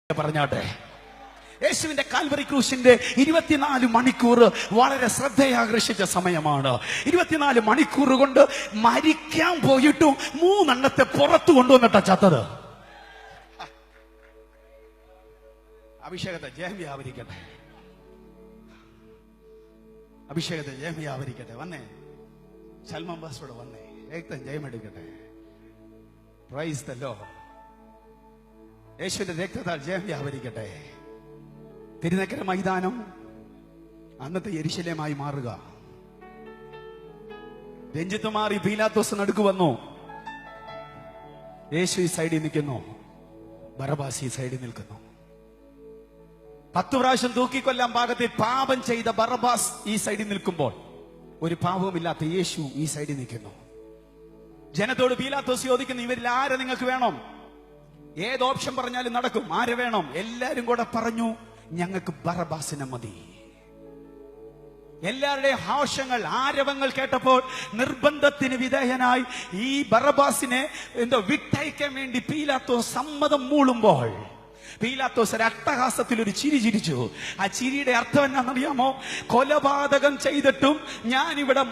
പറഞ്ഞാട്ടെ. യേശുവിന്റെ കാൽവറി ക്രൂശിന്റെ 24 മണിക്കൂർ വളരെ ശ്രദ്ധയാകർഷിച്ച സമയമാണ്. 24 മണിക്കൂർ കൊണ്ട് മരിക്കാൻ പോയിട്ടും 3 എണ്ണത്തെ പുറത്തു കൊണ്ടുവന്നിട്ടാ ചത്തത്. അഭിഷേകത്തെ ജയം വ്യാപരിക്കട്ടെ, അഭിഷേകത്തെ ജയം വ്യാപരിക്കട്ടെ. വന്നേ സൽമാൻ ബാസ്റ്റോട് വന്നേ, ഏകത്തെ ജയമെടുക്കട്ടെ. Praise the lord. യേശുവിന്റെ രക്തത്താൽ ജയം വ്യാപരിക്കട്ടെ. തിരുനക്കര മൈതാനം അന്നത്തെ യെരുശലേമായി മാറുക. രഞ്ജിത്ത് മാറി പീലാത്തോസ് നടുക്ക് വന്നു. യേശു ഈ സൈഡിൽ നിൽക്കുന്നു, ബറബാസ് ഈ സൈഡിൽ നിൽക്കുന്നു. 10 പ്രാവശ്യം തൂക്കിക്കൊല്ലാൻ പാകത്തിൽ പാപം ചെയ്ത ബറബാസ് ഈ സൈഡിൽ നിൽക്കുമ്പോൾ ഒരു പാപവുമില്ലാത്ത യേശു ഈ സൈഡിൽ നിൽക്കുന്നു. ജനത്തോട് പീലാത്തോസ് ചോദിക്കുന്നു, ഇവരിൽ ആരെ നിങ്ങൾക്ക് വേണം? ഏത് ഓപ്ഷൻ പറഞ്ഞാലും നടക്കും. ആരെ വേണം? എല്ലാരും കൂടെ പറഞ്ഞു, ഞങ്ങൾക്ക് ബറബാസിനെ മതി. എല്ലാവരുടെയും ആവശ്യങ്ങൾ, ആരവങ്ങൾ കേട്ടപ്പോൾ നിർബന്ധത്തിന് വിധേയനായി ഈ ബറബാസിനെ വിട്ടയക്കാൻ വേണ്ടി പീലാത്തോസ് സമ്മതം മൂളുമ്പോൾ പീലാത്തോസ് ഒരു അട്ടഹാസത്തിൽ ഒരു ചിരി ചിരിച്ചു. ആ ചിരിയുടെ അർത്ഥം എന്നാണെന്നറിയാമോ? കൊലപാതകം ചെയ്തിട്ടും ഞാനിവിടെ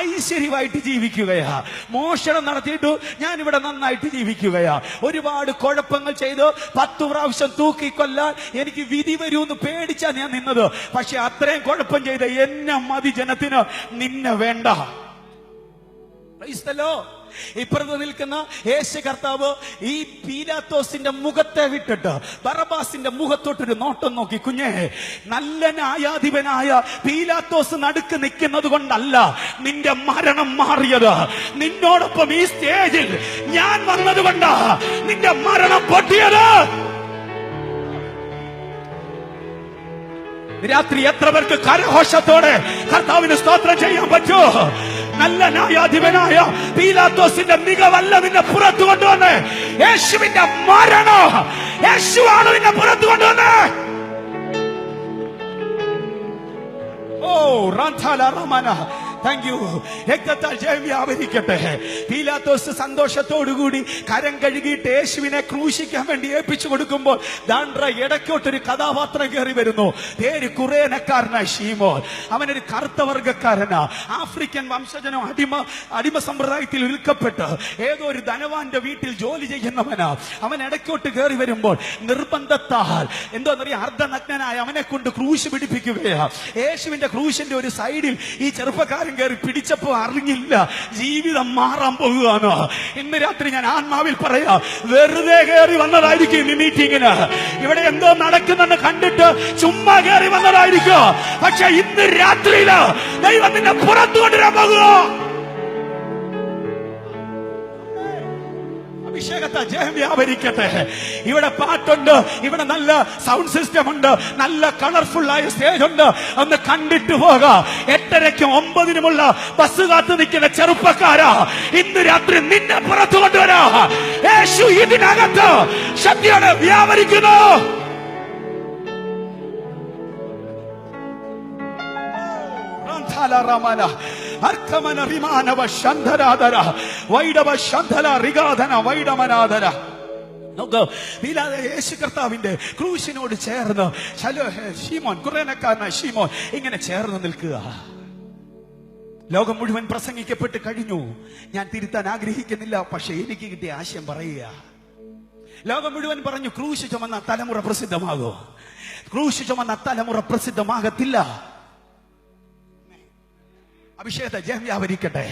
ഐശ്വര്യമായിട്ട് ജീവിക്കുകയാ, മോഷണം നടത്തിയിട്ടു ഞാനിവിടെ നന്നായിട്ട് ജീവിക്കുകയാ, ഒരുപാട് കുഴപ്പങ്ങൾ ചെയ്ത് 10 പ്രാവശ്യം തൂക്കിക്കൊല്ലാൻ എനിക്ക് വിധി വരൂന്ന് പേടിച്ചാ ഞാൻ നിന്നത്. പക്ഷെ അത്രയും കുഴപ്പം ചെയ്ത എന്നെ മതി ജനത്തിന്, നിന്നെ വേണ്ട. ഇപ്പുറത്ത് നിൽക്കുന്ന യേശു കർത്താവ് ഈ പീലാത്തോസിന്റെ മുഖത്തെ വിട്ടിട്ട് ബറബാസിന്റെ മുഖത്തോട്ടൊരു നോട്ടം നോക്കി. കുഞ്ഞേ, നല്ല ന്യായാധിപനായ പീലാത്തോസ് നടുക്ക് നിൽക്കുന്നത് കൊണ്ടല്ല നിന്റെ മരണം മാറിയത്, നിന്നോടൊപ്പം ഈ സ്റ്റേജിൽ ഞാൻ വന്നതുകൊണ്ടാ നിന്റെ മരണം പൊട്ടിയത്. രാത്രി എത്ര പേർക്ക് കരഘോഷത്തോടെ കർത്താവിന് സ്തോത്രം ചെയ്യാൻ പറ്റൂ? നല്ല ന്യായാധിപനായ പീലാത്തോസിന്റെ മികവല്ല നിന്നെ പുറത്തു കൊണ്ടുവന്ന്, യേശുവിന്റെ മരണം, യേശുവാണ് നിന്നെ പുറത്തു കൊണ്ടുവന്ന്. ഓ റാന്താല റമന, താങ്ക് യു. രക്തത്താൽ ജയം വ്യാപരിക്കട്ടെ. പീലാത്തോസ് സന്തോഷത്തോടുകൂടി കരം കഴുകിയിട്ട് യേശുവിനെ ക്രൂശിക്കാൻ വേണ്ടി ഏൽപ്പിച്ചു കൊടുക്കുമ്പോൾ ദാണ്ട്ര ഇടയ്ക്കോട്ടൊരു കഥാപാത്രം കയറി വരുന്നു. പേര് കുറേനക്കാരനാ ഷീമോൻ. അവനൊരു കറുത്ത വർഗക്കാരനാ, ആഫ്രിക്കൻ വംശജനോ, അടിമ സമ്പ്രദായത്തിൽ വിൽക്കപ്പെട്ട് ഏതോ ഒരു ധനവാന്റെ വീട്ടിൽ ജോലി ചെയ്യുന്നവനാ. അവൻ ഇടയ്ക്കോട്ട് കയറി വരുമ്പോൾ നിർബന്ധത്താൽ എന്തോന്നറിയാം, അർദ്ധനഗ്നനായ അവനെ കൊണ്ട് ക്രൂശ് പിടിപ്പിക്കുകയാ. യേശുവിന്റെ ക്രൂശിന്റെ ഒരു സൈഡിൽ ഈ ചെറുപ്പക്കാരൻ കയറി പിടിച്ചപ്പോ അറിഞ്ഞില്ല ജീവിതം മാറാൻ പോകുകയാണ്. ഇന്ന് രാത്രി ഞാൻ ആത്മാവിൽ പറയാ, വെറുതെ കയറി വന്നതായിരിക്കും ഈ മീറ്റിംഗിന്. ഇവിടെ എന്തോ നടക്കുന്നെന്ന് കണ്ടിട്ട് ചുമ്മാ കയറി വന്നതായിരിക്കും. പക്ഷെ ഇന്ന് രാത്രിയില് ദൈവം നിന്നെ പുറത്തു കൊണ്ടുവരാൻ പോകുക. അഭിഷേകത്തെ ജയം വ്യാപരിക്കട്ടെ. ഇവിടെ പാട്ടുണ്ട്, ഇവിടെ നല്ല സൗണ്ട് സിസ്റ്റം ഉണ്ട്, നല്ല കളർഫുൾ ആയ സ്റ്റേജ് ഉണ്ട്. ഒന്ന് കണ്ടിട്ട് പോകാം. 8:30ക്കും 9:00-നുമുള്ള ബസ് കാത്തു നിൽക്കുന്ന ചെറുപ്പക്കാരാ, ഇന്ന് രാത്രി നിന്നെ പുറത്തു കൊണ്ടുവരാ. യേശു ഇതിനകത്ത് ശക്തിയോടെ വ്യാപരിക്കുന്നു. യേശു കർത്താവിന്റെ ക്രൂശിനോട് ചേർന്ന് ശീമോൻ, കുറേനക്കാരനായ ശീമോൻ ഇങ്ങനെ ചേർന്ന് നിൽക്കുക. ലോകം മുഴുവൻ പ്രസംഗിക്കപ്പെട്ട് കഴിഞ്ഞു. ഞാൻ തിരുത്താൻ ആഗ്രഹിക്കുന്നില്ല, പക്ഷെ എനിക്ക് കിട്ടിയ ആശയം പറയുക. ലോകം മുഴുവൻ പറഞ്ഞു ക്രൂശ് ചുമന്ന തലമുറ പ്രസിദ്ധമാകോ? ക്രൂശ് ചുമന്ന തലമുറ പ്രസിദ്ധമാകത്തില്ല. അഭിഷേകത്തെ ജയം വ്യാപരിക്കട്ടെ.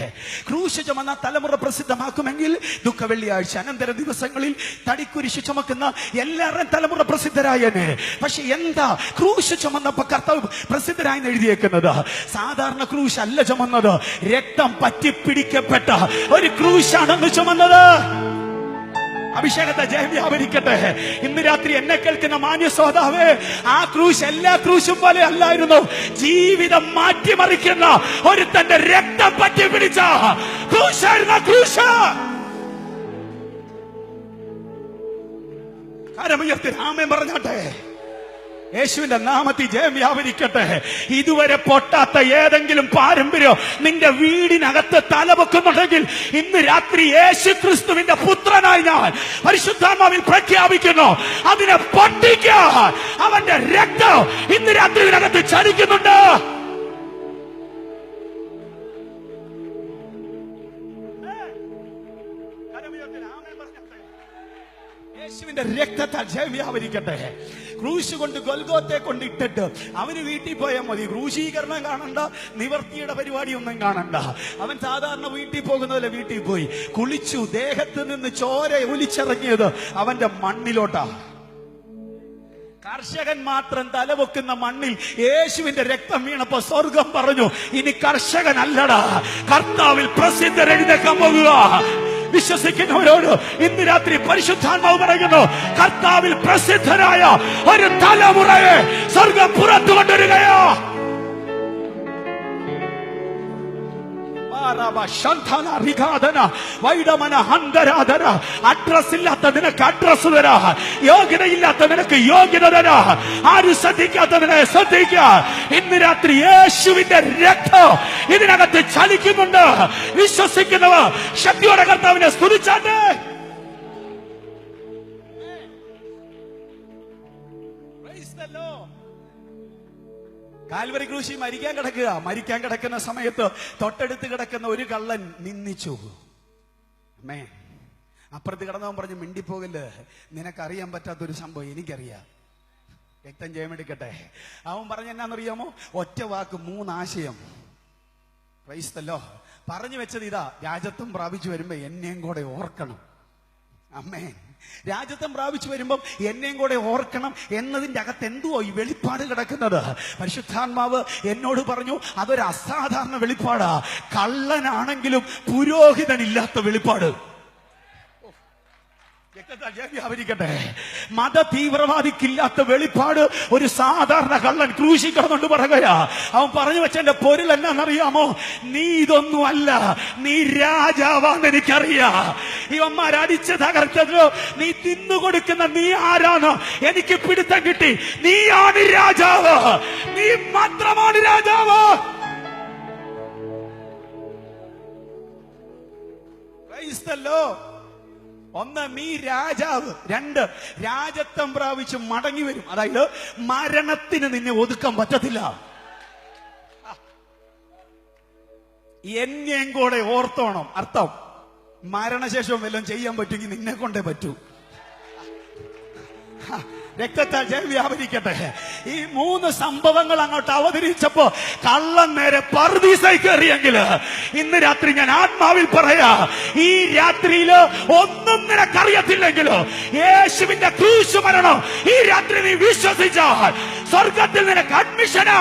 ക്രൂശ് ചുമന്ന തലമുറ പ്രസിദ്ധമാക്കുമെങ്കിൽ ദുഃഖ വെള്ളിയാഴ്ച അനന്തര ദിവസങ്ങളിൽ തടിക്കുരിശ് ചുമക്കുന്ന എല്ലാവരും തലമുറ പ്രസിദ്ധരായനെ. പക്ഷെ എന്താ ക്രൂശ് ചുമന്നപ്പോ കർത്താവ് പ്രസിദ്ധരായെന്ന് എഴുതിയേക്കുന്നത്? സാധാരണ ക്രൂശ് അല്ല ചുമന്നത്, രക്തം പറ്റിപ്പിടിക്കപ്പെട്ട ഒരു ക്രൂശാണെന്ന് ചുമന്നത്. അഭിഷേകത്തെ ജയം വ്യാപരിക്കട്ടെ. ഇന്ന് രാത്രി എന്നെ കേൾക്കുന്ന മാന്യ ശ്രോതാവേ, ആ ക്രൂശ് എല്ലാ ക്രൂശും പോലെ അല്ലായിരുന്നു. ജീവിതം മാറ്റിമറിക്കുന്ന ഒരുത്തന്റെ രക്തം പറ്റി പിടിച്ച ക്രൂശായിരുന്നു ക്രൂശ്. കരമുയർത്തി ആമേൻ പറഞ്ഞാട്ടെ. യേശുവിന്റെ നാമത്തിൽ ജയം വ്യാപരിക്കട്ടെ. ഇതുവരെ പൊട്ടാത്ത ഏതെങ്കിലും പാരമ്പര്യം നിന്റെ വീടിനകത്ത് തലവെക്കുന്നുണ്ടെങ്കിൽ ഇന്ന് രാത്രി യേശു ക്രിസ്തുവിന്റെ പുത്രനായി ഞാൻ പരിശുദ്ധാത്മാവിൽ പ്രഖ്യാപിക്കുന്നു, അതിനെ പൊട്ടിക്കാൻ അവന്റെ രക്തം ഇന്ന് രാത്രി ഇതിനകത്ത് ചലിക്കുന്നുണ്ട്. യേശുവിന്റെ രക്തത്താൽ ജയം വ്യാപരിക്കട്ടെ. ക്രൂശ് കൊണ്ട് ഗൊൽഗോത്തെ കൊണ്ടിട്ടിട്ട് അവന് വീട്ടിൽ പോയാൽ മതി. ക്രൂശീകരണം കാണണ്ട, നിവർത്തിയുടെ പരിപാടിയൊന്നും കാണണ്ട. അവൻ സാധാരണ വീട്ടിൽ പോകുന്നതല്ല, വീട്ടിൽ പോയി കുളിച്ചു. ദേഹത്ത് നിന്ന് ചോര ഒലിച്ചിറങ്ങിയത് അവന്റെ മണ്ണിലോട്ടാ. കർഷകൻ മാത്രം തലവെക്കുന്ന മണ്ണിൽ യേശുവിന്റെ രക്തം വീണപ്പോ സ്വർഗം പറഞ്ഞു, ഇനി കർഷകൻ അല്ലടാ, കർത്താവിൽ പ്രസിദ്ധരെഴുന്നേക്കാൻ പോകുക. വിശ്വസിക്കുന്നവരോട് ഇന്ന് രാത്രി പരിശുദ്ധാത്മാവ് പറയുന്നു, കർത്താവിൽ പ്രസിദ്ധരായ ഒരു തലമുറയെ സ്വർഗം പുറത്തു കൊണ്ടുവരികയോ. അഡ്രസ് ഇല്ലാത്ത നിനക്ക് അഡ്രസ് തരാ, യോഗ്യതയില്ലാത്ത നിനക്ക് യോഗ്യത തരാ, ആരും ശ്രദ്ധിക്കാത്തതിനെ ശ്രദ്ധിക്കുക. ഇന്ന് രാത്രി യേശുവിന്റെ രക്തം ഇതിനകത്ത് ചലിക്കുന്നുണ്ട്. വിശ്വസിക്കുന്നവർ ശക്തിയോടെ കർത്താവിനെ സ്തുതിച്ചാട്ടെ. കാൽവരി ക്രൂശിൽ മരിക്കാൻ കിടക്കുന്ന സമയത്ത് തൊട്ടടുത്ത് കിടക്കുന്ന ഒരു കള്ളൻ നിന്ദിച്ചു. അമ്മേ, അപ്പുറത്ത് കിടന്നവൻ പറഞ്ഞു, മിണ്ടിപ്പോകല്, നിനക്കറിയാൻ പറ്റാത്തൊരു സംഭവം എനിക്കറിയാം. രക്തം ജയമെടുക്കട്ടെ. അവൻ പറഞ്ഞ എന്നാന്നറിയാമോ? ഒറ്റ വാക്ക് 3 ആശയം. ക്രൈസ്തല്ലോ പറഞ്ഞു വെച്ചത് ഇതാ, രാജത്വം പ്രാപിച്ചു വരുമ്പോ എന്നെയും കൂടെ ഓർക്കണം. അമ്മേ, രാജ്യത്വം പ്രാപിച്ചു വരുമ്പം എന്നെയും കൂടെ ഓർക്കണം എന്നതിന്റെ അകത്ത് എന്തുവോ ഈ വെളിപ്പാട് കിടക്കുന്നത്. പരിശുദ്ധാത്മാവ് എന്നോട് പറഞ്ഞു, അതൊരു അസാധാരണ വെളിപ്പാടാ. കള്ളനാണെങ്കിലും പുരോഹിതനില്ലാത്ത വെളിപ്പാട്. വ്യാപരിക്കട്ടെ. മത തീവ്രവാദിക്കില്ലാത്ത വെളിപ്പാട് ഒരു സാധാരണ കള്ളൻ ക്രൂശിൽ കിടന്നുകൊണ്ട് പറയുകയാ. അവൻ പറഞ്ഞു വെച്ചെന്റെ പൊരുൾ എന്നാന്നറിയാമോ? നീ ഇതൊന്നും അല്ല, നീ രാജാവാന്ന് എനിക്കറിയാം. ഇവന്മാരടിച്ച് തകർത്തത് നീ തിന്നുകൊടുക്കുന്ന നീ ആരാണ് എനിക്ക് പിടുത്തം കിട്ടി. നീയാണ് രാജാവ്, നീ മാത്രമാണ് രാജാവ്. ക്രൈസ്തല്ലോ, 1 നീ രാജാവ്, 2 രാജത്വം പ്രാപിച്ച് മടങ്ങി വരും. അതായത് മരണത്തിന് നിന്നെ ഒതുക്കാൻ പറ്റത്തില്ല. എന്നെയും കൂടെ ഓർത്തോണം. അർത്ഥം, മരണശേഷം വല്ലതും ചെയ്യാൻ പറ്റുമെങ്കിൽ നിന്നെ കൊണ്ടേ പറ്റൂ. രക്തത്താൽ ജയം വ്യാപരിക്കട്ടെ. ഈ 3 സംഭവങ്ങൾ അങ്ങോട്ട് അവതരിച്ചപ്പോ കള്ളൻ നേരെ പറുദീസയിൽ കയറിയെങ്കിൽ ഇന്ന് രാത്രി ഞാൻ ആത്മാവിൽ പറയാ, ഈ രാത്രിയില് ഒന്നും നിനക്കറിയത്തില്ലെങ്കിലോ യേശുവിന്റെ ക്രൂശ് മരണം ഈ രാത്രി നീ വിശ്വസിച്ചാൽ സ്വർഗത്തിൽ നിനക്ക് അഡ്മിഷനാ.